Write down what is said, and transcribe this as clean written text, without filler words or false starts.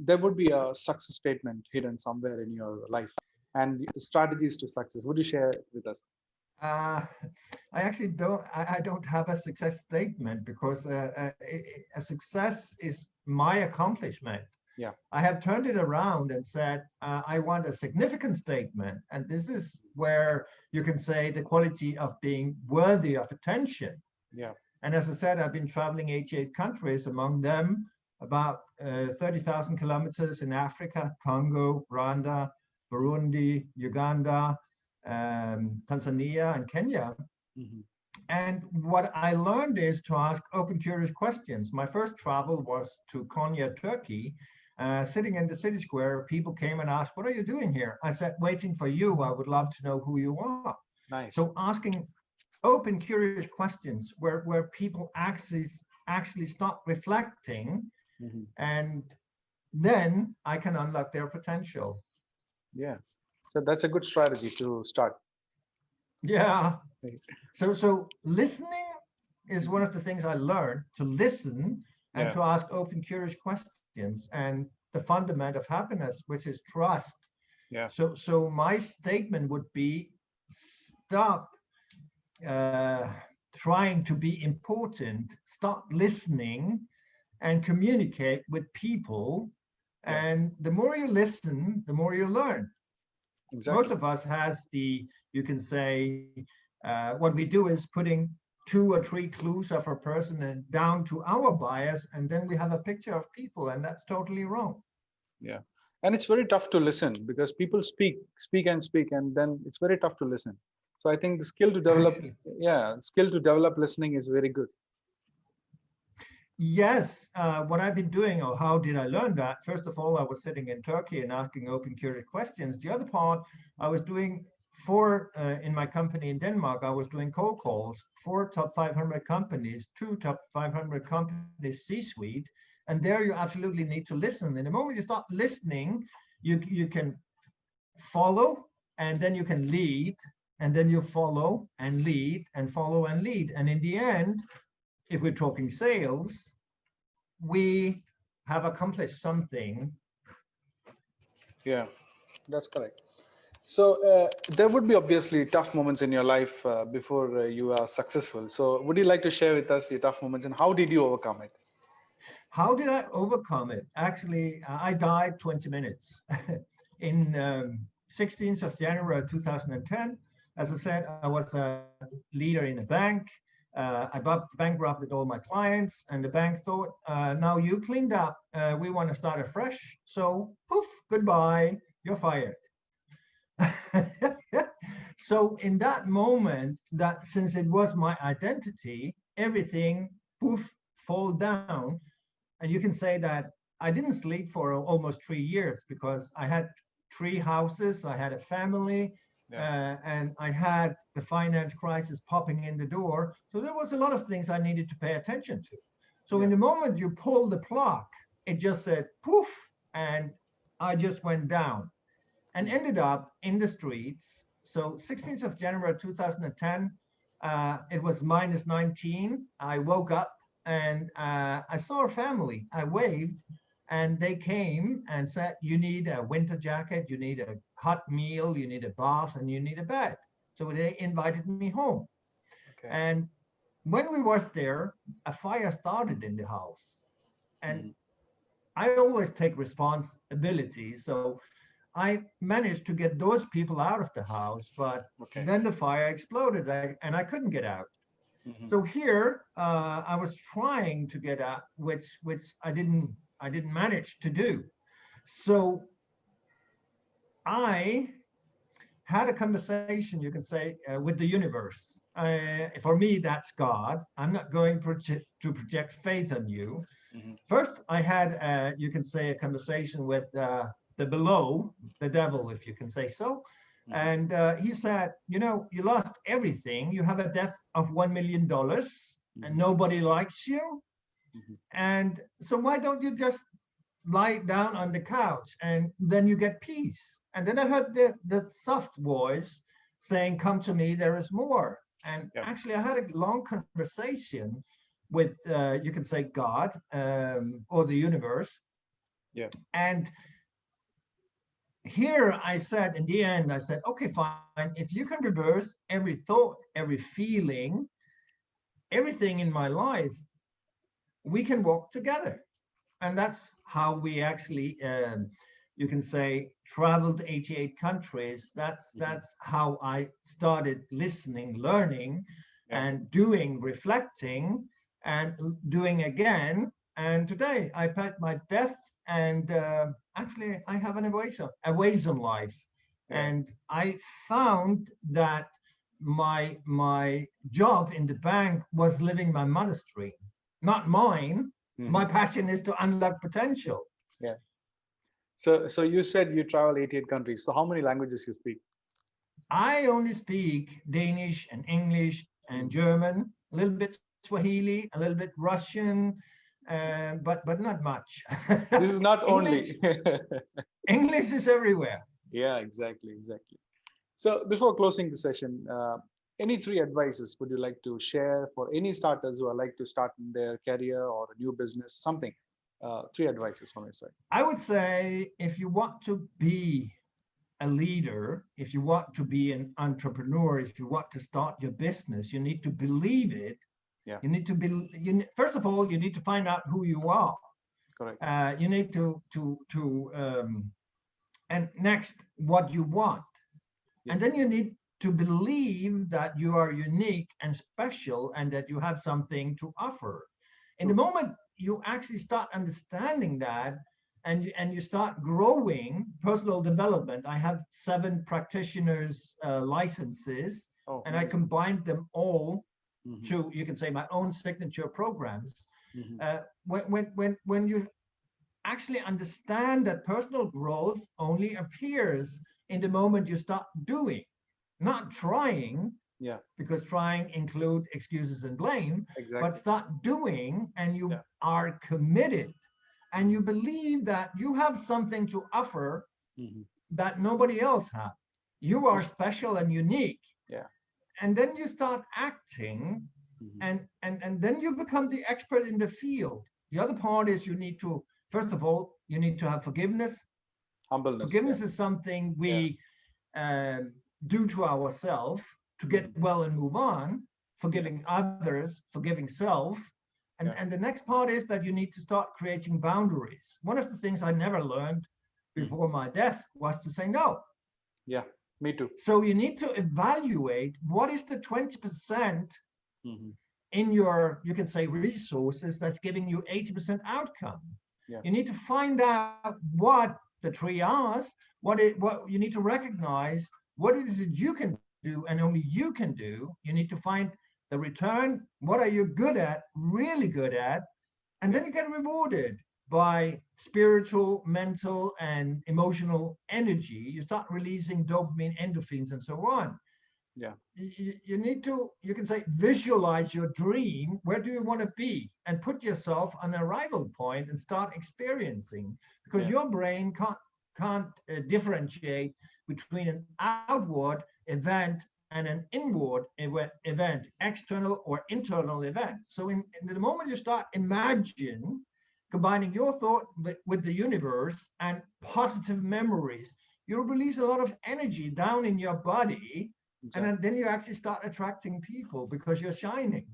there would be a success statement hidden somewhere in your life and the strategies to success. Would you share it with us? Uh, I actually don't. I don't have a success statement because a success is my accomplishment. Yeah. I have turned it around and said I want a significant statement, and this is where you can say the quality of being worthy of attention. Yeah. And as I said, I've been traveling 88 countries, among them about 30,000 kilometers in Africa, Congo, Rwanda, Burundi, Uganda, Tanzania, and Kenya. Hmm. And what I learned is to ask open, curious questions. My first travel was to Konya, Turkey. Sitting in the city square, people came and asked, "What are you doing here?" I said, "Waiting for you. I would love to know who you are." Nice. So asking open, curious questions where people actually start reflecting, Hmm. and then I can unlock their potential. Yeah. So that's a good strategy to start. Yeah. Right. So listening is one Mhm. of the things I learned, to listen and Yeah. to ask open, curious questions, and the fundament of happiness, which is trust. Yeah. So my statement would be, stop uh, trying to be important, start listening and communicate with people. Yeah. And the more you listen, the more you learn. Most Exactly. of us has the, you can say, what we do is putting two or three clues of a person and down to our bias, and then we have a picture of people, and that's totally wrong. Yeah. And it's very tough to listen because people speak and speak, and then it's very tough to listen. So I think the skill to develop, Actually, yeah, skill to develop listening is very good. yes. What I've been doing, or how did I learn that? First of all, I was sitting in Turkey and asking open, curious questions. The other part, I was doing in my company in Denmark, I was doing cold calls, four top 500 companies, two top 500 companies C-suite. And there you absolutely need to listen. And the moment you start listening, you can follow, and then you can lead, and then you follow and lead and follow and lead. And in the end, if we're talking sales, we have accomplished something. Yeah, that's correct. So there would be obviously tough moments in your life before you are successful. So would you like to share with us your tough moments and how did you overcome it? How did I overcome it? Actually, I died 20 minutes in 16th of January 2010. As I said, I was a leader in a bank. I bankrupted all my clients, and the bank thought, now you cleaned up, we want to start afresh. So, poof, goodbye, you're fired. So in that moment, that since it was my identity, everything poof fall down. And you can say that I didn't sleep for almost 3 years because I had three houses, I had a family, Yeah. and I had the finance crisis popping in the door. So there was a lot of things I needed to pay attention to. So in Yeah. the moment you pull the plug, it just said poof, and I just went down and Mm. ended up in the streets. So 16th of January 2010, it was minus 19. I woke up and I saw a family. I waved and they came and said, you need a winter jacket, you need a hot meal, you need a bath, and you need a bed. So they invited me home. Okay. And when we was there, a fire started in the house. And Mhm. I always take responsibility. So I managed to get those people out of the house, but Okay. then the fire exploded and I couldn't get out. Mhm. So here I was trying to get out, which I didn't manage to do. So I had a conversation, you can say, with the universe. For me, that's God. I'm not going to project faith on you. Mhm. First, I had, you can say, a conversation with the below, the devil, if you can say so. Mhm. And he said, you lost everything. You have a debt of $1 million and Mhm. nobody likes you. Mhm. And so why don't you just lie down on the couch and then you get peace? And then I heard the soft voice saying, come to me, there is more. And Yeah. actually, I had a long conversation with, you can say, God or the universe. Yeah. And here I said, in the end, I said, okay, fine. If you can reverse every thought, every feeling, everything in my life, we can walk together. And that's how we actually, you can say, traveled 88 countries. That's how I started listening, learning, Yeah. and doing, reflecting, and doing again. And today I packed my death, and actually I have an Awayson life. Yeah. And I found that my job in the bank was living my mother's dream, not mine. My Mhm. passion is to unlock potential. Yeah. So you said you travel 88 countries. So how many languages you speak? I only speak Danish and English and Mhm. German, a little bit Swahili, a little bit Russian, but not much. This is not English only. English is everywhere. Yeah, exactly, exactly. So before closing the session, any three advices would you like to share for any starters who are like to start in their career or a new business, something? Three advices from your side. I would say if you want to be a leader, if you want to be an entrepreneur, if you want to start your business, you need to believe it. Yeah, You need to be. First of all, you need to find out who you are. correct. You need and next what you want, and Yes. then you need to believe that you are unique and special, and that you have something to offer. In the True. moment you actually start understanding that, and you start growing personal development. I have 7 practitioners licenses, Oh, and I amazing. combined them all Hmm. to, you can say, my own signature programs. Hmm. When you actually understand that personal growth only appears in the moment you start doing, not trying, Yeah, because trying include excuses and blame, but exactly. start doing, and you Yeah. are committed, and you Hmm. believe that you have something to offer Hmm. that nobody else has. You are special and unique. Yeah. And then you start acting, Hmm. and then you become the expert in the field. The other part is you need to, first of all, you need to have forgiveness. Humbleness. Yeah. Forgiveness is something Yeah. we do to ourselves to get Hmm. well and move on, Yeah. forgiving others, forgiving self. And, Yeah. and the next part is that you need to start creating boundaries. One of the things I never learned Hmm. before my death was to say no. Yeah. Me too. So you need to evaluate what is the 20% Hmm. in your, you can say, resources that's giving you 80% outcome. Yeah. You need to find out what the triage, what you need to recognize, what it is that you can do and only you can do. You need to find the return. What are you good at, really good at? And Yeah. then you get rewarded by spiritual, mental, and emotional energy. You start releasing dopamine, endorphins, and so on. Yeah. You need to, you can say, visualize your dream. Where do you want to be? And put yourself on an arrival point and start experiencing, because Yeah. your brain can't differentiate between an outward event and an inward event, external or internal event. So in the moment you start imagine combining your thought with the universe and positive memories, you'll release a lot of energy down in your body, and Exactly. then you actually start attracting people because you're shining.